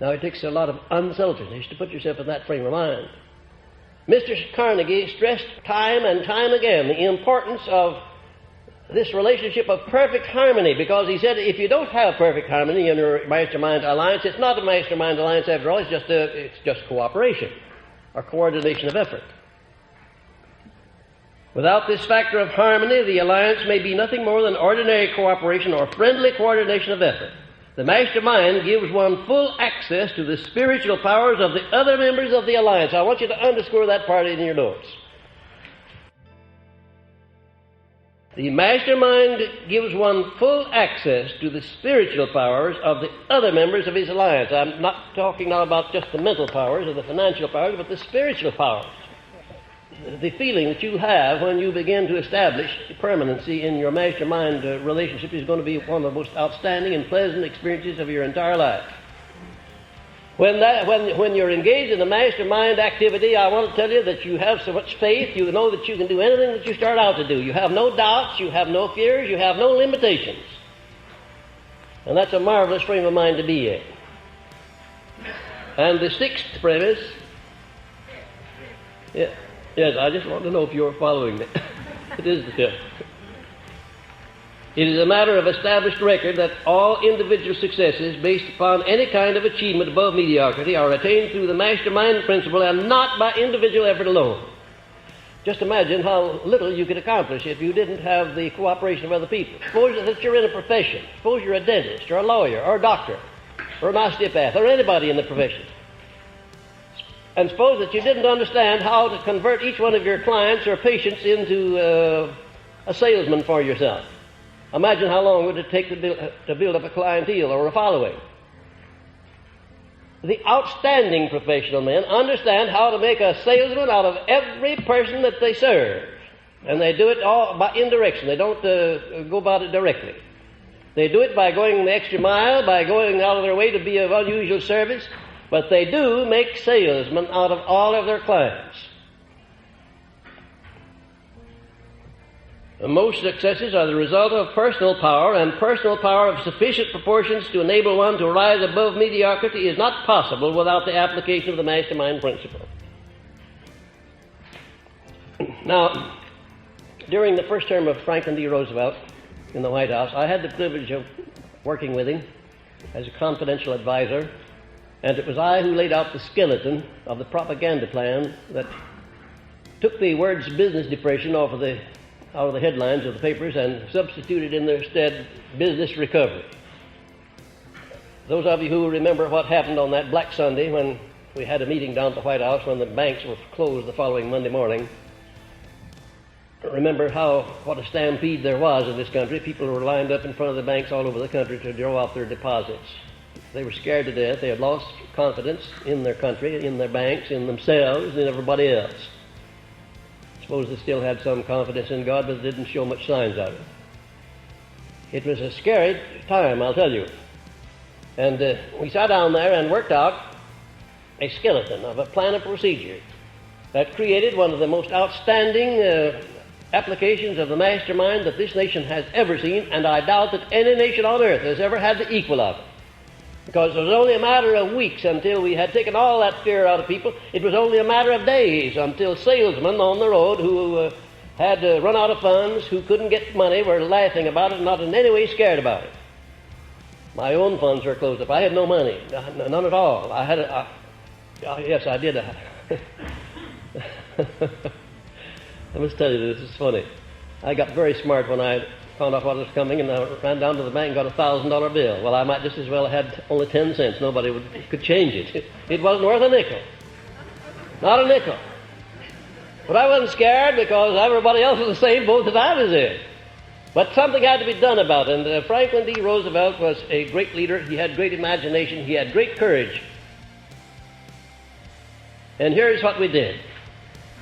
Now, it takes a lot of unselfishness to put yourself in that frame of mind. Mr. Carnegie stressed time and time again the importance of this relationship of perfect harmony, because he said if you don't have perfect harmony in your mastermind alliance, it's not a mastermind alliance after all, it's just cooperation or coordination of effort. Without this factor of harmony, the alliance may be nothing more than ordinary cooperation or friendly coordination of effort. The mastermind gives one full access to the spiritual powers of the other members of the alliance. I want you to underscore that part in your notes. The mastermind gives one full access to the spiritual powers of the other members of his alliance. I'm not talking now about just the mental powers or the financial powers, but the spiritual powers. The feeling that you have when you begin to establish permanency in your mastermind relationship is going to be one of the most outstanding and pleasant experiences of your entire life. When you're engaged in the mastermind activity, I want to tell you that you have so much faith, you know that you can do anything that you start out to do. You have no doubts, you have no fears, you have no limitations. And that's a marvelous frame of mind to be in. And the sixth premise, yes, I just want to know if you're following me. It is the fifth. It is a matter of established record that all individual successes based upon any kind of achievement above mediocrity are attained through the mastermind principle and not by individual effort alone. Just imagine how little you could accomplish if you didn't have the cooperation of other people. Suppose that you're in a profession. Suppose you're a dentist or a lawyer or a doctor or an osteopath or anybody in the profession. And suppose that you didn't understand how to convert each one of your clients or patients into a salesman for yourself. Imagine how long would it take to build up a clientele or a following. The outstanding professional men understand how to make a salesman out of every person that they serve. And they do it all by indirection. They don't go about it directly. They do it by going the extra mile, by going out of their way to be of unusual service. But they do make salesmen out of all of their clients. Most successes are the result of personal power, and personal power of sufficient proportions to enable one to rise above mediocrity is not possible without the application of the mastermind principle. Now, during the first term of Franklin D. Roosevelt in the White House, I had the privilege of working with him as a confidential advisor, and it was I who laid out the skeleton of the propaganda plan that took the words business depression out of the headlines of the papers and substituted in their stead business recovery. Those of you who remember what happened on that Black Sunday when we had a meeting down at the White House when the banks were closed the following Monday morning, remember what a stampede there was in this country. People were lined up in front of the banks all over the country to draw out their deposits. They were scared to death. They had lost confidence in their country, in their banks, in themselves, in everybody else. I suppose they still had some confidence in God, but they didn't show much signs of it. It was a scary time, I'll tell you. And we sat down there and worked out a skeleton of a plan of procedure that created one of the most outstanding applications of the mastermind that this nation has ever seen, and I doubt that any nation on earth has ever had the equal of it. Because it was only a matter of weeks until we had taken all that fear out of people. It was only a matter of days until salesmen on the road who had run out of funds, who couldn't get money, were laughing about it and not in any way scared about it. My own funds were closed up. I had no money, none at all. Yes, I did. I must tell you, this is funny. I got very smart when I found out what was coming, and I ran down to the bank and got a $1,000 bill. Well, I might just as well have had only 10 cents. Nobody could change it. It wasn't worth a nickel. Not a nickel. But I wasn't scared because everybody else was the same boat that I was in. But something had to be done about it. And Franklin D. Roosevelt was a great leader. He had great imagination. He had great courage. And here's what we did.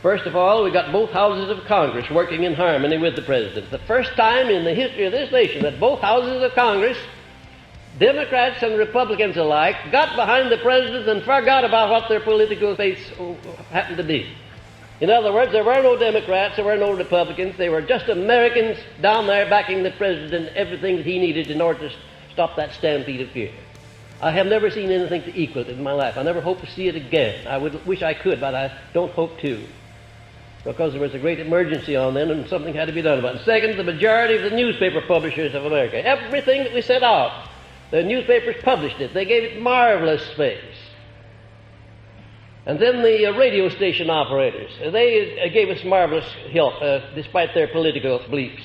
First of all, we got both houses of Congress working in harmony with the President. The first time in the history of this nation that both houses of Congress, Democrats and Republicans alike, got behind the President and forgot about what their political faiths happened to be. In other words, there were no Democrats, there were no Republicans. They were just Americans down there backing the President and everything that he needed in order to stop that stampede of fear. I have never seen anything to equal it in my life. I never hope to see it again. I wish I could, but I don't hope to, because there was a great emergency on then and something had to be done about it. Second, the majority of the newspaper publishers of America, everything that we sent out, the newspapers published it. They gave it marvelous space. And then the radio station operators, they gave us marvelous help despite their political beliefs.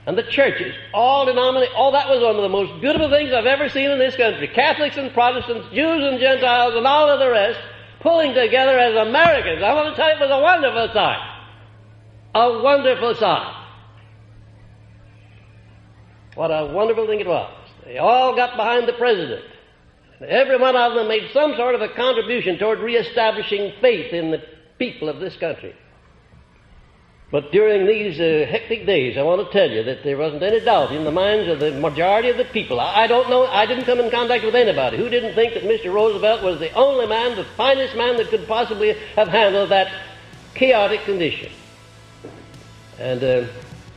And the churches, all that was one of the most beautiful things I've ever seen in this country. Catholics and Protestants, Jews and Gentiles, and all of the rest, pulling together as Americans. I want to tell you, it was a wonderful sight. A wonderful sight. What a wonderful thing it was. They all got behind the president. Every one of them made some sort of a contribution toward reestablishing faith in the people of this country. But during these hectic days, I want to tell you that there wasn't any doubt in the minds of the majority of the people. I don't know, I didn't come in contact with anybody who didn't think that Mr. Roosevelt was the only man, the finest man that could possibly have handled that chaotic condition. And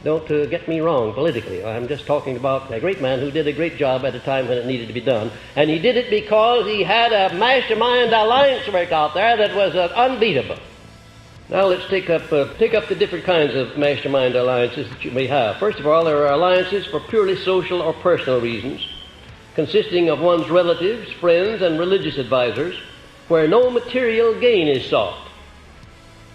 don't get me wrong politically. I'm just talking about a great man who did a great job at a time when it needed to be done. And he did it because he had a mastermind alliance work out there that was unbeatable. Now let's take up the different kinds of mastermind alliances that you may have. First of all, there are alliances for purely social or personal reasons, consisting of one's relatives, friends, and religious advisors, where no material gain is sought.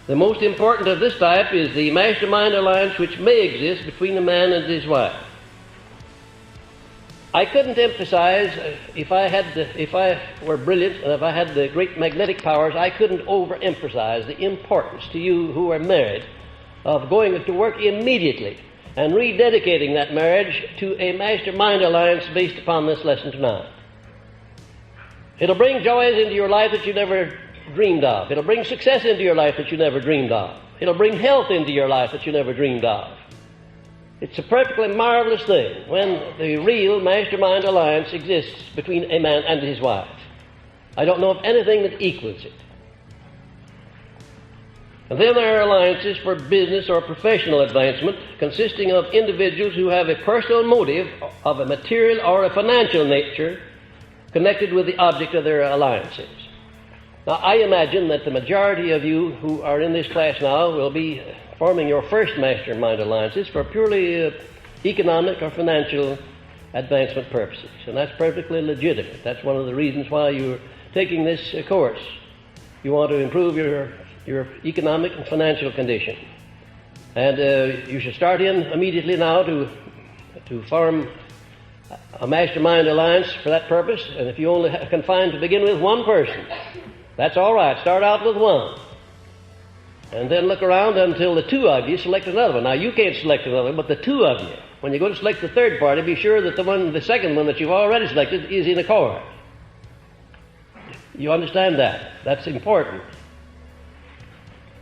The most important of this type is the mastermind alliance which may exist between a man and his wife. I couldn't emphasize, if I were brilliant and if I had the great magnetic powers, I couldn't overemphasize the importance to you who are married of going to work immediately and rededicating that marriage to a mastermind alliance based upon this lesson tonight. It'll bring joys into your life that you never dreamed of. It'll bring success into your life that you never dreamed of. It'll bring health into your life that you never dreamed of. It's a perfectly marvelous thing when the real mastermind alliance exists between a man and his wife. I don't know of anything that equals it. And then there are alliances for business or professional advancement, consisting of individuals who have a personal motive of a material or a financial nature connected with the object of their alliances. Now, I imagine that the majority of you who are in this class now will be forming your first mastermind alliances for purely economic or financial advancement purposes. And that's perfectly legitimate. That's one of the reasons why you're taking this course. You want to improve your economic and financial condition. And you should start in immediately now to form a mastermind alliance for that purpose. And if you only can find to begin with one person, that's all right. Start out with one. And then look around until the two of you select another one. Now, you can't select another one, but the two of you. When you go to select the third party, be sure that the second one that you've already selected is in accord. You understand that? That's important.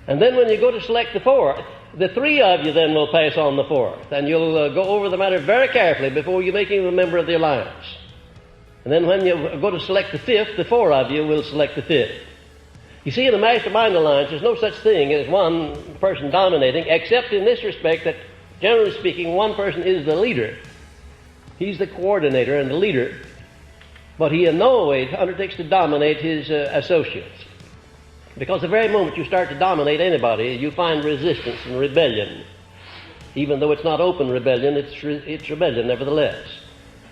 And then when you go to select the fourth, the three of you then will pass on the fourth. And you'll go over the matter very carefully before you make him a member of the alliance. And then when you go to select the fifth, the four of you will select the fifth. You see, in the mastermind alliance, there's no such thing as one person dominating, except in this respect that, generally speaking, one person is the leader. He's the coordinator and the leader, but he in no way undertakes to dominate his associates. Because the very moment you start to dominate anybody, you find resistance and rebellion. Even though it's not open rebellion, it's rebellion nevertheless.